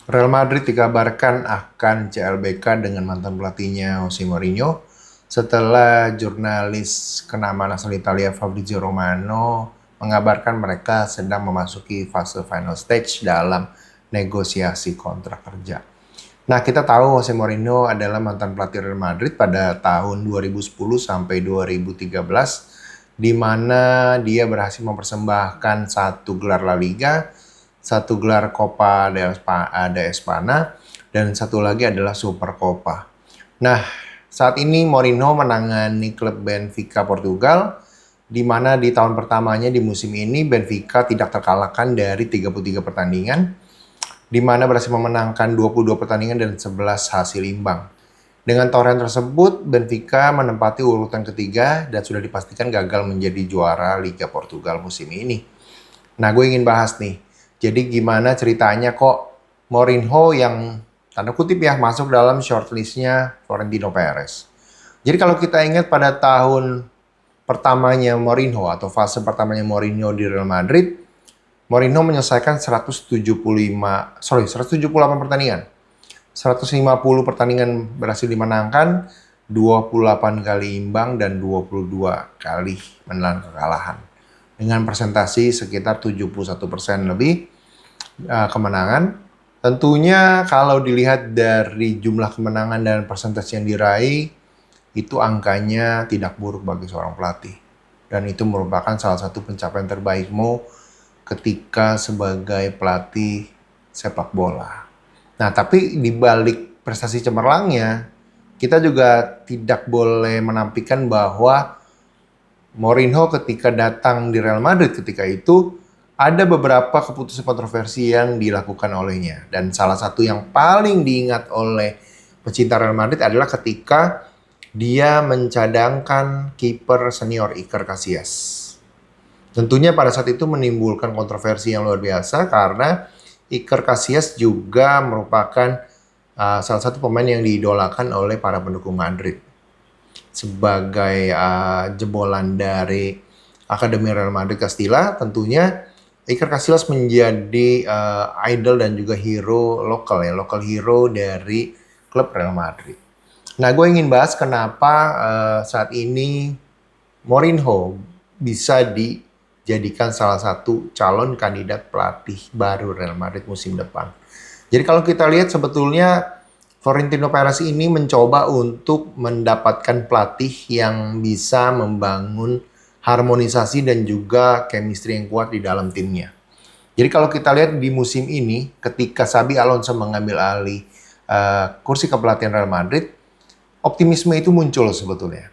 Real Madrid dikabarkan akan CLBK dengan mantan pelatihnya Jose Mourinho setelah jurnalis kenamaan asal Italia Fabrizio Romano mengabarkan mereka sedang memasuki fase final stage dalam negosiasi kontrak kerja. Nah, kita tahu Jose Mourinho adalah mantan pelatih Real Madrid pada tahun 2010 sampai 2013, di mana dia berhasil mempersembahkan satu gelar La Liga, satu gelar Copa de Espana, dan satu lagi adalah Super Copa. Nah, saat ini Mourinho menangani klub Benfica Portugal, di mana di tahun pertamanya di musim ini Benfica tidak terkalahkan dari 33 pertandingan, di mana berhasil memenangkan 22 pertandingan dan 11 hasil imbang. Dengan torehan tersebut, Benfica menempati urutan ketiga dan sudah dipastikan gagal menjadi juara Liga Portugal musim ini. Nah, gue ingin bahas nih, jadi gimana ceritanya kok Mourinho yang tanda kutip ya masuk dalam shortlistnya Florentino Perez. Jadi kalau kita ingat pada tahun pertamanya Mourinho atau fase pertamanya Mourinho di Real Madrid, Mourinho menyelesaikan 178 pertandingan. 150 pertandingan berhasil dimenangkan, 28 kali imbang dan 22 kali menelan kekalahan. Dengan presentasi sekitar 71% lebih kemenangan. Tentunya kalau dilihat dari jumlah kemenangan dan persentase yang diraih, itu angkanya tidak buruk bagi seorang pelatih. Dan itu merupakan salah satu pencapaian terbaikmu ketika sebagai pelatih sepak bola. Nah, tapi di balik prestasi cemerlangnya, kita juga tidak boleh menampilkan bahwa Mourinho ketika datang di Real Madrid ketika itu ada beberapa keputusan kontroversi yang dilakukan olehnya. Dan salah satu yang paling diingat oleh pecinta Real Madrid adalah ketika dia mencadangkan kiper senior Iker Casillas. Tentunya pada saat itu menimbulkan kontroversi yang luar biasa karena Iker Casillas juga merupakan salah satu pemain yang diidolakan oleh para pendukung Madrid sebagai jebolan dari Akademi Real Madrid Castilla. Tentunya Iker Casillas menjadi idol dan juga hero lokal ya, lokal hero dari klub Real Madrid. Nah, gue ingin bahas kenapa saat ini Mourinho bisa dijadikan salah satu calon kandidat pelatih baru Real Madrid musim depan. Jadi kalau kita lihat sebetulnya Florentino Perez ini mencoba untuk mendapatkan pelatih yang bisa membangun harmonisasi dan juga chemistry yang kuat di dalam timnya. Jadi kalau kita lihat di musim ini, ketika Xabi Alonso mengambil alih kursi kepelatihan Real Madrid, optimisme itu muncul sebetulnya.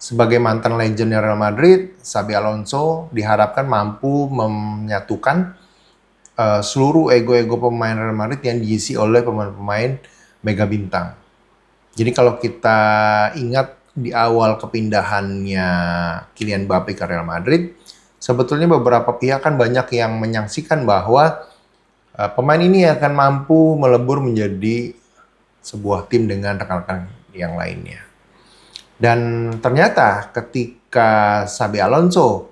Sebagai mantan legend Real Madrid, Xabi Alonso diharapkan mampu menyatukan seluruh ego-ego pemain Real Madrid yang diisi oleh pemain-pemain mega bintang. Jadi kalau kita ingat di awal kepindahannya Kylian Mbappe ke Real Madrid, sebetulnya beberapa pihak kan banyak yang menyaksikan bahwa pemain ini akan mampu melebur menjadi sebuah tim dengan rekan-rekan yang lainnya. Dan ternyata ketika Xabi Alonso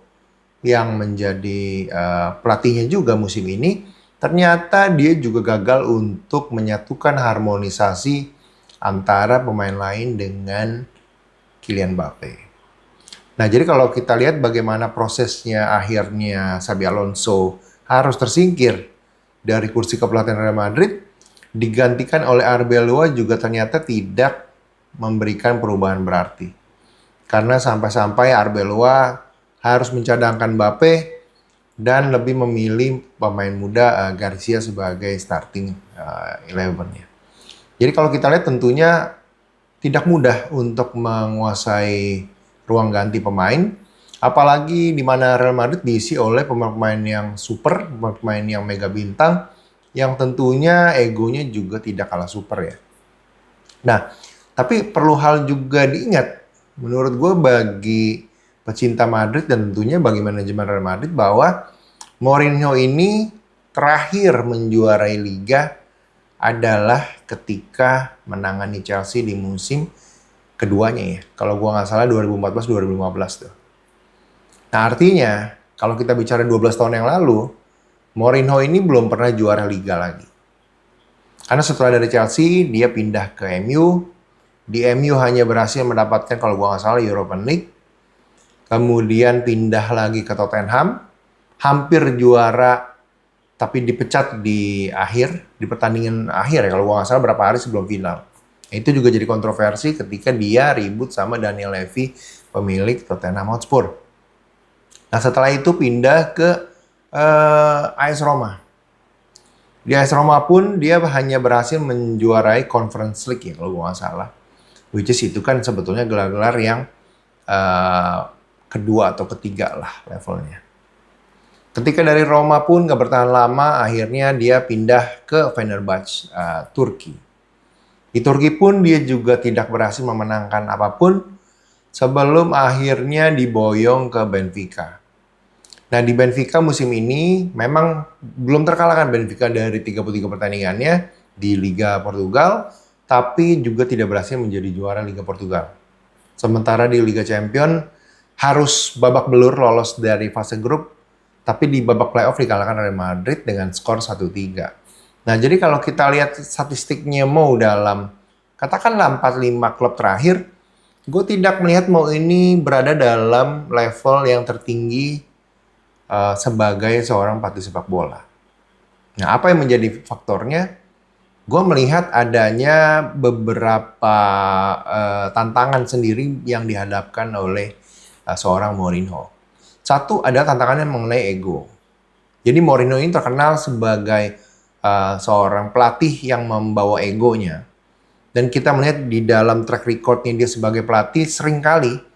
yang menjadi pelatihnya juga musim ini, ternyata dia juga gagal untuk menyatukan harmonisasi antara pemain lain dengan Kylian Mbappe. Nah, jadi kalau kita lihat bagaimana prosesnya akhirnya Xabi Alonso harus tersingkir dari kursi kepelatihan Real Madrid, digantikan oleh Arbeloa juga ternyata tidak memberikan perubahan berarti. Karena sampai-sampai Arbeloa harus mencadangkan Mbappe dan lebih memilih pemain muda Garcia sebagai starting 11-nya. Jadi kalau kita lihat tentunya tidak mudah untuk menguasai ruang ganti pemain, apalagi di mana Real Madrid diisi oleh pemain-pemain yang super, pemain yang mega bintang, yang tentunya egonya juga tidak kalah super ya. Nah, tapi perlu hal juga diingat, menurut gue bagi pecinta Madrid dan tentunya bagi manajemen Real Madrid bahwa Mourinho ini terakhir menjuarai Liga adalah ketika menangani Chelsea di musim keduanya ya. Kalau gue nggak salah 2014-2015 tuh. Nah artinya kalau kita bicara 12 tahun yang lalu, Mourinho ini belum pernah juara Liga lagi. Karena setelah dari Chelsea, dia pindah ke MU. Di MU hanya berhasil mendapatkan, kalau gua nggak salah, European League. Kemudian pindah lagi ke Tottenham. Hampir juara, tapi dipecat di pertandingan akhir ya, kalau gua nggak salah berapa hari sebelum final. Itu juga jadi kontroversi ketika dia ribut sama Daniel Levy, pemilik Tottenham Hotspur. Nah setelah itu pindah ke AS Roma. Di AS Roma pun dia hanya berhasil menjuarai Conference League ya kalau gue nggak salah. Which is itu kan sebetulnya gelar-gelar yang kedua atau ketiga lah levelnya. Ketika dari Roma pun nggak bertahan lama, akhirnya dia pindah ke Fenerbahce, Turki. Di Turki pun dia juga tidak berhasil memenangkan apapun sebelum akhirnya diboyong ke Benfica. Nah di Benfica musim ini memang belum terkalahkan Benfica dari 33 pertandingannya di Liga Portugal, tapi juga tidak berhasil menjadi juara Liga Portugal. Sementara di Liga Champions harus babak belur lolos dari fase grup, tapi di babak playoff dikalahkan oleh Madrid dengan skor 1-3. Nah jadi kalau kita lihat statistiknya Mo dalam katakanlah 4-5 klub terakhir, gue tidak melihat Mo ini berada dalam level yang tertinggi sebagai seorang pelatih sepak bola. Nah, apa yang menjadi faktornya? Gue melihat adanya beberapa tantangan sendiri yang dihadapkan oleh seorang Mourinho. Satu adalah tantangannya mengenai ego. Jadi Mourinho ini terkenal sebagai seorang pelatih yang membawa egonya. Dan kita melihat di dalam track recordnya dia sebagai pelatih seringkali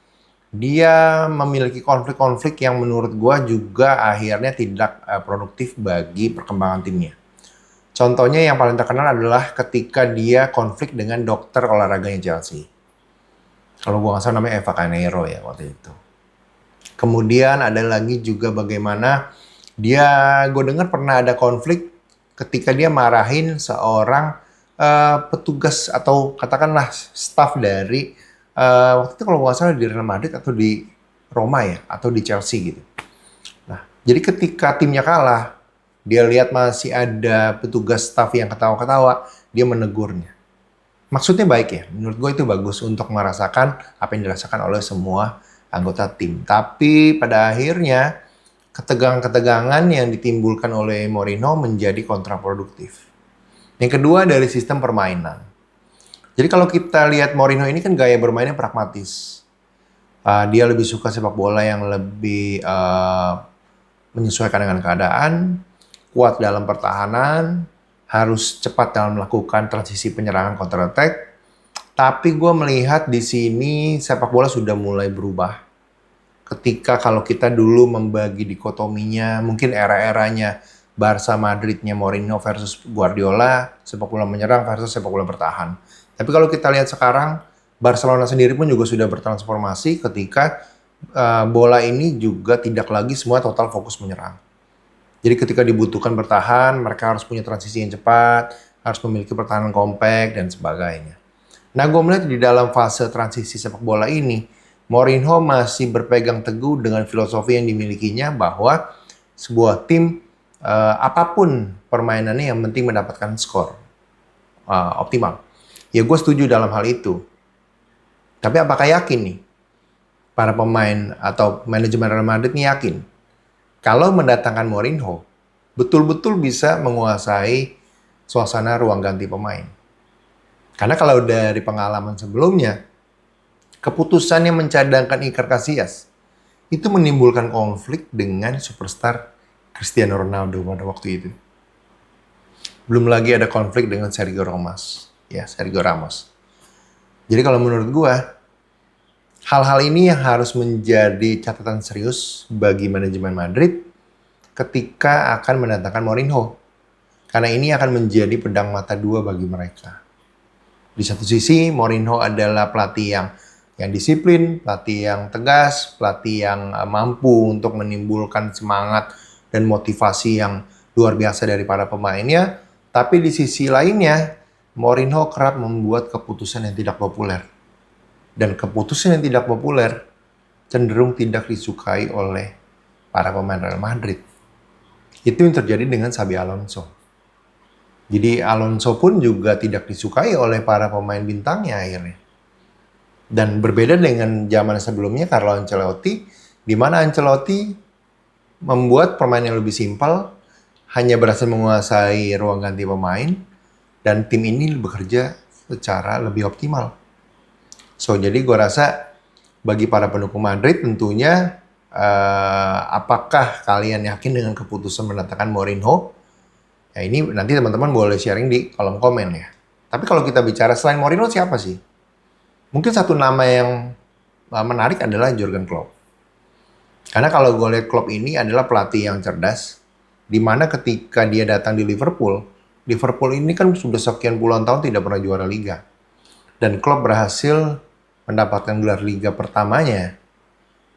dia memiliki konflik-konflik yang menurut gua juga akhirnya tidak produktif bagi perkembangan timnya. Contohnya yang paling terkenal adalah ketika dia konflik dengan dokter olahraganya Chelsea. Kalau gua nggak salah namanya Eva Canero ya waktu itu. Kemudian ada lagi juga bagaimana gue dengar pernah ada konflik ketika dia marahin seorang petugas atau katakanlah staff dari waktu itu kalau nggak salah di Real Madrid atau di Roma ya, atau di Chelsea gitu. Nah, jadi ketika timnya kalah, dia lihat masih ada petugas staff yang ketawa-ketawa, dia menegurnya. Maksudnya baik ya, menurut gue itu bagus untuk merasakan apa yang dirasakan oleh semua anggota tim. Tapi pada akhirnya, ketegangan-ketegangan yang ditimbulkan oleh Mourinho menjadi kontraproduktif. Yang kedua dari sistem permainan. Jadi kalau kita lihat Mourinho ini kan gaya bermainnya pragmatis. Dia lebih suka sepak bola yang lebih menyesuaikan dengan keadaan, kuat dalam pertahanan, harus cepat dalam melakukan transisi penyerangan counter attack. Tapi gue melihat di sini sepak bola sudah mulai berubah. Ketika kalau kita dulu membagi dikotominya, mungkin era-eranya Barca Madridnya Mourinho versus Guardiola, sepak bola menyerang versus sepak bola bertahan. Tapi kalau kita lihat sekarang, Barcelona sendiri pun juga sudah bertransformasi ketika bola ini juga tidak lagi semua total fokus menyerang. Jadi ketika dibutuhkan bertahan, mereka harus punya transisi yang cepat, harus memiliki pertahanan kompak, dan sebagainya. Nah, gue melihat di dalam fase transisi sepak bola ini, Mourinho masih berpegang teguh dengan filosofi yang dimilikinya bahwa sebuah tim, apapun permainannya yang penting mendapatkan skor optimal. Ya gue setuju dalam hal itu. Tapi apakah yakin nih para pemain atau manajemen Real Madrid nih yakin kalau mendatangkan Mourinho betul-betul bisa menguasai suasana ruang ganti pemain? Karena kalau dari pengalaman sebelumnya, keputusan yang mencadangkan Iker Casillas itu menimbulkan konflik dengan superstar Cristiano Ronaldo pada waktu itu. Belum lagi ada konflik dengan Sergio Ramos. Ya, Sergio Ramos. Jadi kalau menurut gue, hal-hal ini yang harus menjadi catatan serius bagi manajemen Madrid ketika akan mendatangkan Mourinho. Karena ini akan menjadi pedang mata dua bagi mereka. Di satu sisi, Mourinho adalah pelatih yang disiplin, pelatih yang tegas, pelatih yang mampu untuk menimbulkan semangat dan motivasi yang luar biasa dari para pemainnya. Tapi di sisi lainnya, Mourinho kerap membuat keputusan yang tidak populer. Dan keputusan yang tidak populer cenderung tidak disukai oleh para pemain Real Madrid. Itu yang terjadi dengan Xabi Alonso. Jadi Alonso pun juga tidak disukai oleh para pemain bintangnya akhirnya. Dan berbeda dengan zaman sebelumnya Carlo Ancelotti, di mana Ancelotti membuat permainan yang lebih simpel, hanya berhasil menguasai ruang ganti pemain, dan tim ini bekerja secara lebih optimal. So, jadi gue rasa bagi para pendukung Madrid tentunya, apakah kalian yakin dengan keputusan mendatangkan Mourinho? Ya ini nanti teman-teman boleh sharing di kolom komen ya. Tapi kalau kita bicara selain Mourinho siapa sih? Mungkin satu nama yang menarik adalah Jurgen Klopp. Karena kalau gue lihat Klopp ini adalah pelatih yang cerdas, di mana ketika dia datang di Liverpool, Liverpool ini kan sudah sekian puluhan tahun tidak pernah juara Liga. Dan Klopp berhasil mendapatkan gelar Liga pertamanya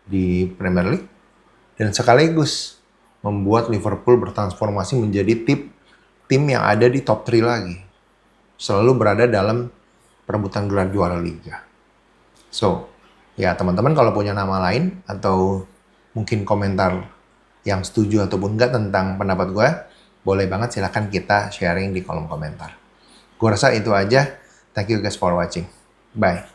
di Premier League dan sekaligus membuat Liverpool bertransformasi menjadi tim yang ada di top 3 lagi. Selalu berada dalam perebutan gelar juara Liga. So, ya teman-teman kalau punya nama lain atau mungkin komentar yang setuju ataupun enggak tentang pendapat gue, boleh banget silahkan kita sharing di kolom komentar. Gue rasa itu aja. Thank you guys for watching. Bye.